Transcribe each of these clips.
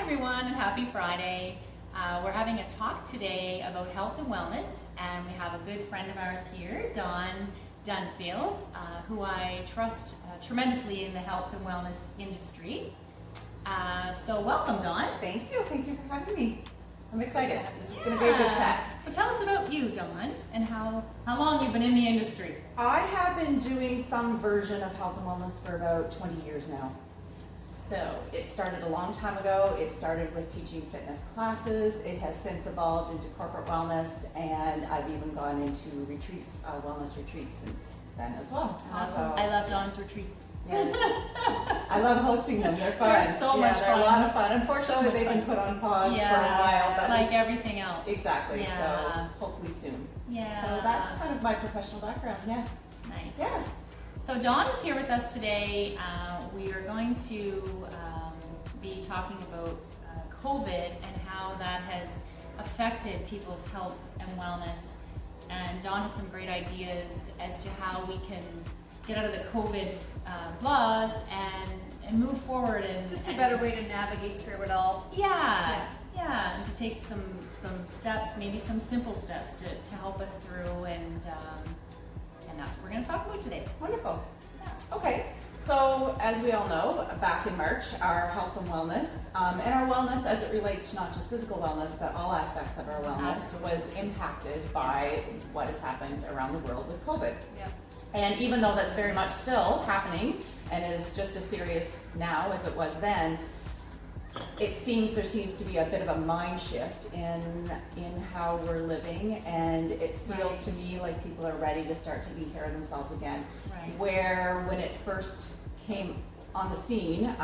everyone, and happy Friday. We're having a talk today about health and wellness, and we have a good friend of ours here, Dawn Dunfield, who I trust tremendously in the health and wellness industry. So welcome, Dawn. Thank you for having me. I'm excited. This is going to be a good chat. So tell us about you, Dawn, and how long you've been in the industry. I have been doing some version of health and wellness for about 20 years now. So it started a long time ago. It started with teaching fitness classes. It has since evolved into corporate wellness, and I've even gone into retreats, wellness retreats since then as well. Awesome. So, I love Dawn's retreats. Yeah. I love hosting them. They're fun. They're so much they're fun. a lot of fun. Unfortunately, So much they've been fun. put on pause Yeah, for a while. But like everything else. Exactly. Yeah. So hopefully soon. Yeah. So that's kind of my professional background. Yes. Nice. Yes. So Dawn is here with us today. We are going to be talking about COVID and how that has affected people's health and wellness. And Dawn has some great ideas as to how we can get out of the COVID buzz and move forward and Just a better way to navigate through it all. Yeah, and to take some steps, maybe some simple steps to help us through, and that's what we're going to talk about today. Wonderful. Okay. So as we all know, back in March, our health and wellness, and our wellness as it relates to not just physical wellness, but all aspects of our wellness, Absolutely. was impacted by what has happened around the world with COVID. Yeah. And even though that's very much still happening and is just as serious now as it was then, there seems to be a bit of a mind shift in how we're living, and it feels Right. to me like people are ready to start taking care of themselves again. Right. Where when it first came on the scene,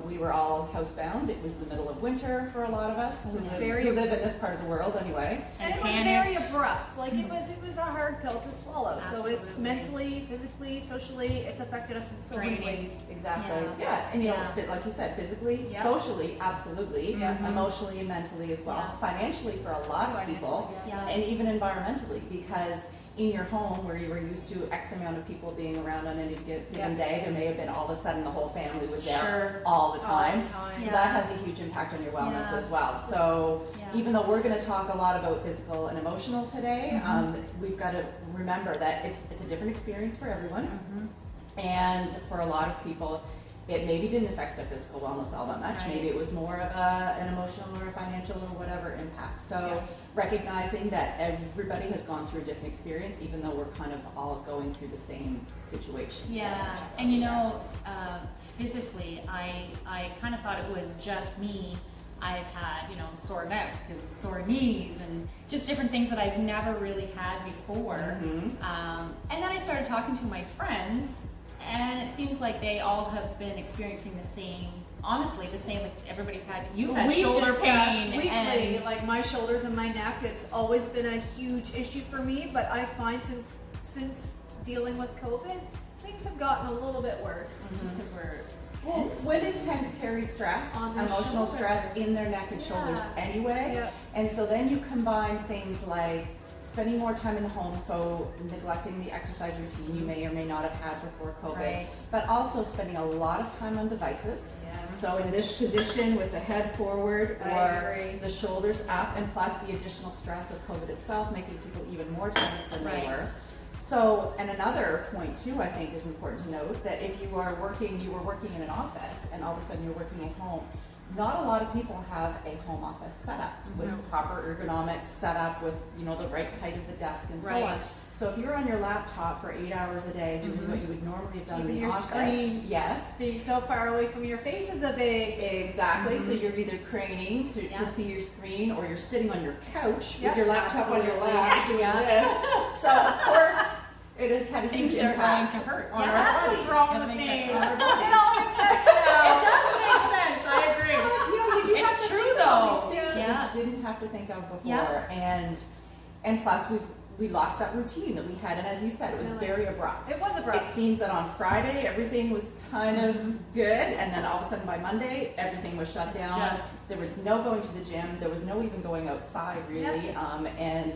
we were all housebound. It was the middle of winter for a lot of us who live in this part of the world anyway. And it was panicked. very abrupt. Like it was a hard pill to swallow. So it's Absolutely. mentally, physically, socially, it's affected us in so many Draining. ways. Exactly. Yeah. Yeah. And you know, Yeah. like you said, physically, Yeah. socially, absolutely, Yeah. emotionally and mentally as well. Yeah. Financially for a lot of people, Yeah. and even environmentally, because in your home where you were used to X amount of people being around on any given day, there may have been all of a sudden the whole family was there Sure. all the time. So Yeah. that has a huge impact on your wellness Yeah. as well. So Yeah. even though we're going to talk a lot about physical and emotional today, we've got to remember that it's a different experience for everyone. And for a lot of people, it maybe didn't affect their physical wellness all that much. Right. Maybe it was more of an emotional or a financial or whatever impact. So Yeah. recognizing that everybody has gone through a different experience, even though we're kind of all going through the same situation. Yeah, together. So, and you know, physically, I kind of thought it was just me. I've had, sore neck and sore knees and just different things that I've never really had before. And then I started talking to my friends, and it seems like they all have been experiencing the same, like everybody's had, you've had We shoulder discuss pain weekly, and like my shoulders and my neck, it's always been a huge issue for me, but I find since dealing with COVID, things have gotten a little bit worse. just because we're Well, women tend to carry stress, On their emotional shoulders. stress in their neck and shoulders Yeah. anyway. Yep. And so then you combine things like spending more time in the home, so neglecting the exercise routine you may or may not have had before COVID, Right. but also spending a lot of time on devices. Yeah. So in this position with the head forward I or agree. the shoulders up, and plus the additional stress of COVID itself, making people even more tense than they Right. were. So, and another point too, I think is important to note, that if you were working in an office and all of a sudden you're working at home, not a lot of people have a home office setup with proper ergonomics setup with, the right height of the desk and so on. Right. So if you're on your laptop for 8 hours a day doing what you would normally have done Even in the your office, screen. yes, Being so far away from your face is a big. exactly. So you're either craning Yeah. to see your screen, or you're sitting on your couch Yep, with your laptop on your absolutely. lap doing Yeah. this. So of course it has had a huge things are going impact to hurt. on Yeah, our That's bodies. what's wrong Doesn't with make me. sense. It all makes sense now. It does make sense. I agree. You do It's have to true, think of all though. these things Yeah. that we didn't have to think of before, Yeah. and plus we lost that routine that we had, and as you said, it was Really? very abrupt. It was abrupt. It seems that on Friday everything was kind of good, and then all of a sudden by Monday everything was shut It's down. just- There was no going to the gym. There was no even going outside really. And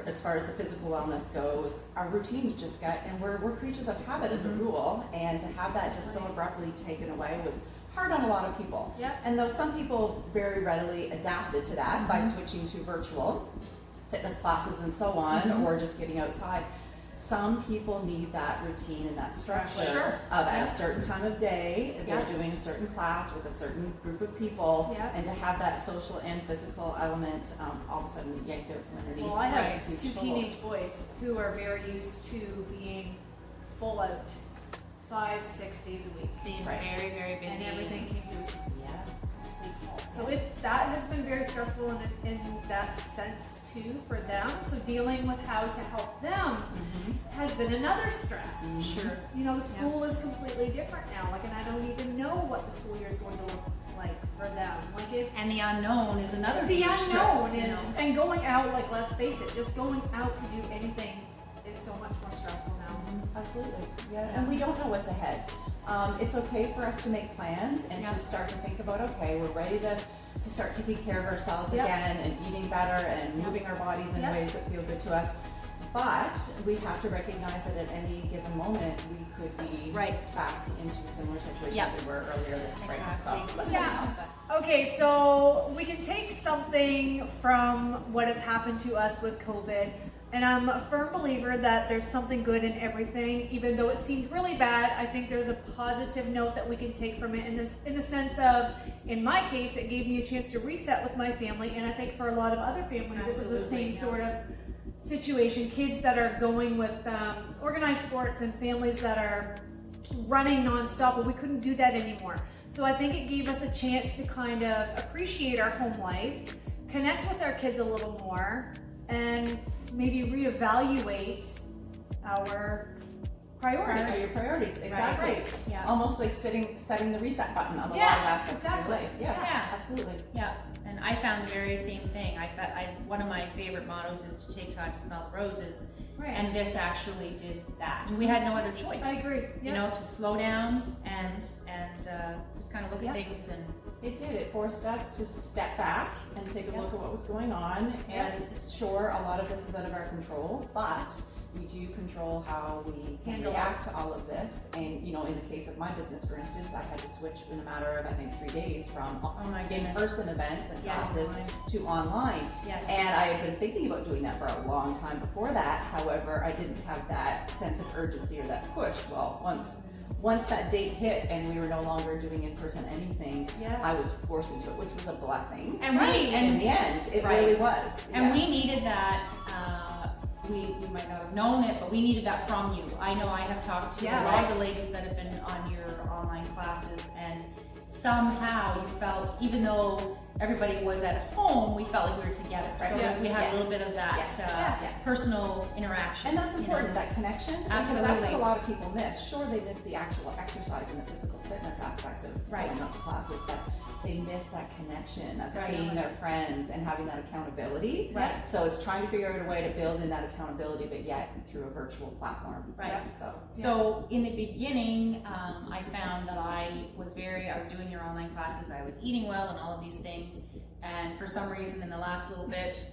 as far as the physical wellness goes, our routines just got, and we're creatures of habit as a rule, and to have that just so Right. abruptly taken away was hard on a lot of people. Yep. And though some people very readily adapted to that by switching to virtual fitness classes and so on, or just getting outside, some people need that routine and that structure Sure. of at Yeah. a certain time of day, they're Yeah. doing a certain class with a certain group of people, Yeah. and to have that social and physical element all of a sudden yanked out from underneath. Well, I was a have huge two toll. teenage boys who are very used to being full out 5-6 days a week. Being Right. very, very busy. And everything came to a Yeah. complete halt. So that has been very stressful in that sense too for them. So dealing with how to help them has been another stress. Sure. You know, the school is completely different now. Like, and I don't even know what the school year is going to look like for them. Like, it's And the unknown is another the huge unknown stress, you is, know. and going out, like, let's face it, just going out to do anything is so much more stressful now. Absolutely, yeah, and we don't know what's ahead. It's okay for us to make plans and Yeah. to start to think about, okay, we're ready to start taking care of ourselves Yep. again and eating better and Yep. moving our bodies in Yep. ways that feel good to us. But we have to recognize that at any given moment, we could be Right. back into a similar situation Yep. we were earlier this spring. Exactly. So let's Yeah. hope not. Okay, so we can take something from what has happened to us with COVID, and I'm a firm believer that there's something good in everything, even though it seemed really bad. I think there's a positive note that we can take from it in the sense of, in my case, it gave me a chance to reset with my family, and I think for a lot of other families, it was the Absolutely, same yeah. sort of situation. Kids that are going with organized sports and families that are running nonstop, but we couldn't do that anymore. So I think it gave us a chance to kind of appreciate our home life, connect with our kids a little more, and maybe reevaluate our priorities. Are your priorities, exactly. Right. Yeah. Almost like setting the reset button on a lot Yeah, of aspects exactly. of your life. Yeah, Yeah. absolutely. Yeah, and I found the very same thing. One of my favorite mottos is to take time to smell the roses, Right. and this actually did that. We had no other choice. I agree. You Yeah. know, to slow down and just kind of look Yeah. at things and It did. It forced us to step back and take a Yeah. look at what was going on. And sure, a lot of this is out of our control, but we do control how we can Handle react to all of this. And you know, in the case of my business, for instance, I had to switch in a matter of I think 3 days from oh my goodness. in-person events and Yes. classes to online. Yes. And I had been thinking about doing that for a long time before that. However, I didn't have that sense of urgency or that push. Well, once that date hit and we were no longer doing in-person anything, Yeah. I was forced into it, which was a blessing. And Right. In the end, it Right. really was. And Yeah. we needed that. We might not have known it, but we needed that from you. I know I have talked to Yes. a lot of the ladies that have been on your online classes, and somehow you felt, even though everybody was at home, we felt like we were together. Right. So Yeah. we had Yes. a little bit of that Yes. Yeah. Personal personal interaction. And that's you know. important, that connection, because that's Absolutely. what a lot of people miss. Sure, they miss the actual exercise and the physical fitness aspect of Right. going up to classes, but they miss that connection of Right. seeing their friends and having that accountability. Right. So it's trying to figure out a way to build in that accountability, but yet through a virtual platform. Right. So. So in the beginning, I found that I was doing your online classes, I was eating well and all of these things, and for some reason in the last little bit,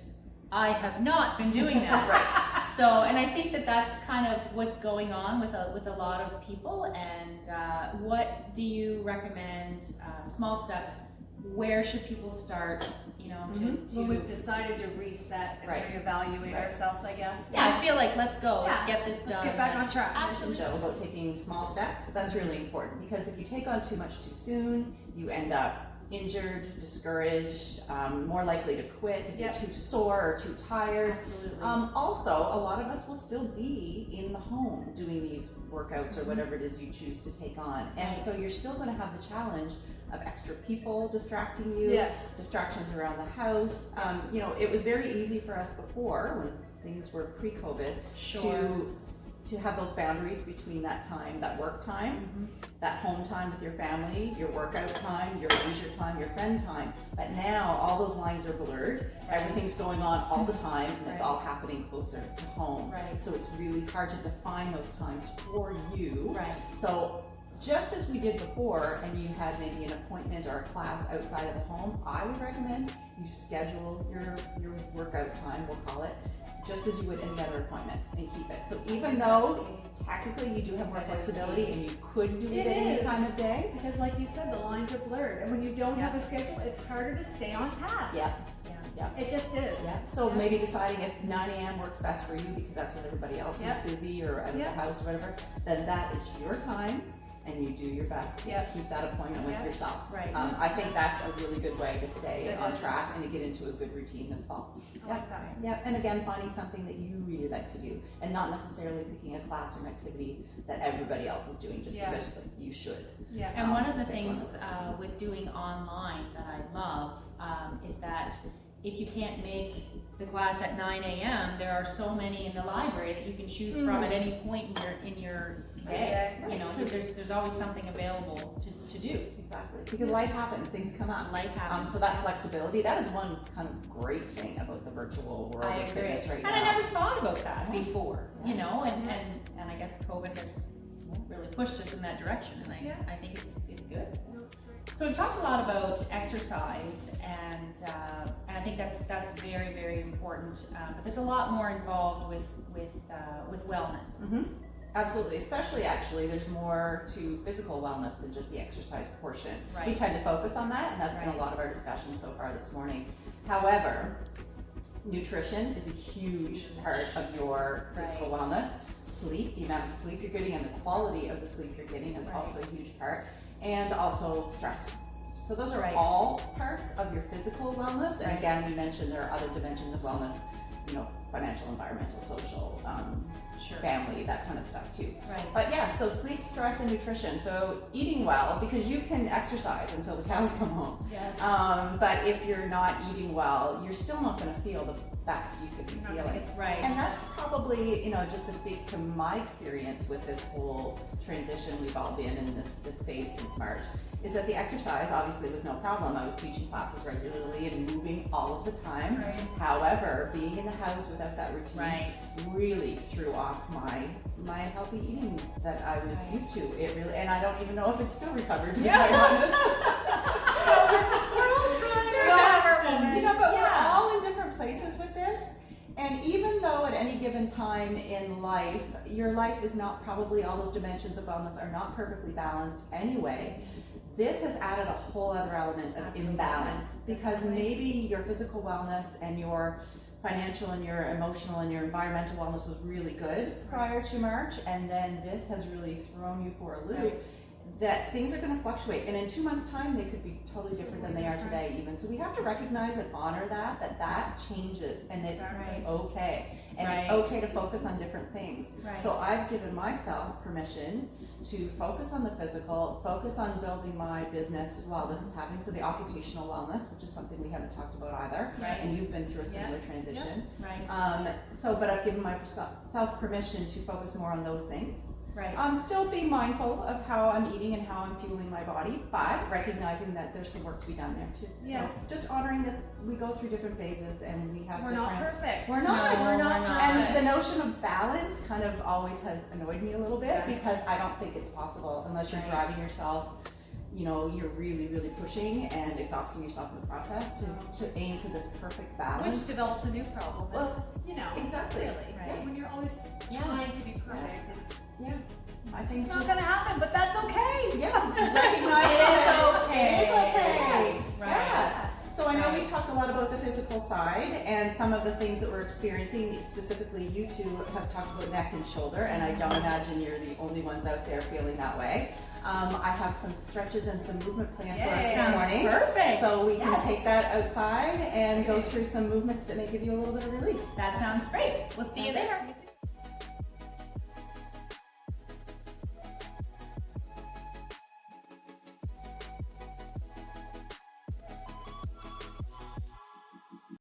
I have not been doing that. Right. So, and I think that that's kind of what's going on with a lot of people. And what do you recommend? Small steps. Where should people start? You know, to When we've decided to reset and Right. reevaluate Right. ourselves, I guess. yeah, I feel like let's go. Let's Yeah. get this done. Let's get back on Let's- track. Mentioned, Jill, about taking small steps. That's really important because if you take on too much too soon, you end up injured, discouraged, more likely to quit if Yep. you're too sore or too tired. Absolutely. Also, a lot of us will still be in the home doing these workouts or whatever it is you choose to take on. And Right. so you're still going to have the challenge of extra people distracting you, Yes. distractions around the house. You know, it was very easy for us before when things were pre-COVID Sure. to to have those boundaries between that time, that work time, that home time with your family, your workout time, your leisure time, your friend time. But now all those lines are blurred. Everything's going on all the time, and it's all happening closer to home. Right. So it's really hard to define those times for you. Right. So just as we did before, and you had maybe an appointment or a class outside of the home, I would recommend you schedule your workout time, we'll call it, just as you would any other appointment, and keep it. So even though technically you do have more flexibility and you could do it at any time of day. Because like you said, the lines are blurred, and when you don't have a schedule, it's harder to stay on task. It just is. So maybe deciding if 9 a.m. works best for you because that's when everybody else is busy or out of the house or whatever, then that is your time, and you do your best to keep that appointment with yourself. Right. I think that's a really good way to stay It on is. track and to get into a good routine this fall. I like that. Yeah, and again, finding something that you really like to do, and not necessarily picking a class or an activity that everybody else is doing just because you should. Yeah. And one of the pick one things those. with doing online that I love is that if you can't make the class at 9 a.m., there are so many in the library that you can choose from at any point in your day. You know, there's always something available to do. Exactly, because life happens, things come up. Life happens. So that flexibility, that is one kind of great thing about the virtual world I of agree. fitness right And now. I never thought about that before, you Yeah. know, and I guess COVID has really pushed us in that direction, and I think it's good. So we've talked a lot about exercise, and I think that's very, very important. But there's a lot more involved with wellness. Absolutely, especially actually, there's more to physical wellness than just the exercise portion. We Right. tend to focus on that, and that's been a Right. lot of our discussion so far this morning. However, nutrition is a huge part of your physical Right. wellness. Sleep, the amount of sleep you're getting and the quality of the sleep you're getting is also a huge part. And also stress. So those are Right. all parts of your physical wellness. And Right. again, we mentioned there are other dimensions of wellness, you know, financial, environmental, social, Sure. family, that kind of stuff too. Right. But yeah, so sleep, stress, and nutrition. So eating well, because you can exercise until the cows come home. Yes. But if you're not eating well, you're still not going to feel the best you could be feeling. Right. And that's probably, you know, just to speak to my experience with this whole transition we've all been in this phase since March, is that the exercise obviously was no problem. I was teaching classes regularly and moving all of the time. Right. However, being in the house without that routine Right. really threw off my healthy eating that I was Right. used to. It really, and I don't even know if it's still recovered, to be Yeah. quite honest. We're all trying. You know, but we're all in different places with this. And even though at any given time in life, your life is not probably, all those dimensions of wellness are not perfectly balanced anyway, this has added a whole other element of Absolutely. imbalance, because maybe your physical wellness and your financial and your emotional and your environmental wellness was really good prior to March, and then this has really thrown you for a loop. Right. That things are going to fluctuate, and in 2 months' time they could be totally different than they are today even. So we have to recognize and honor that changes, and it's Right. okay, and it's Right. okay to focus on different things. Right. So I've given myself permission to focus on the physical, focus on building my business while this is happening. So the occupational wellness, which is something we haven't talked about either, Right. and you've been through a similar transition. Right. But I've given myself permission to focus more on those things. Right. Still be mindful of how I'm eating and how I'm fueling my body, but recognizing that there's some work to be done there too. Yeah. So just honoring that we go through different phases and we have We're different. not perfect. We're not. No, we're not. And the notion of balance kind of always has annoyed me a little bit, Right. because I don't think it's possible unless you're Right. driving yourself. You know, you're really, really pushing and exhausting yourself in the process to aim for this perfect balance. Which develops a new problem. Well, you know, exactly. really, Right. when you're always Yeah. trying to be perfect, yeah, I think it's not just gonna happen, but that's okay. yeah, recognize It that is okay. It is okay. Yes. Right. Yeah. So I know Right. we've talked a lot about the physical side and some of the things that we're experiencing. Specifically, you two have talked about neck and shoulder, and I don't imagine you're the only ones out there feeling that way. I have some stretches and some movement planned for us Yay. this Sounds morning. perfect. So we can Yes. take that outside and go through some movements that may give you a little bit of relief. That sounds great. We'll see you there.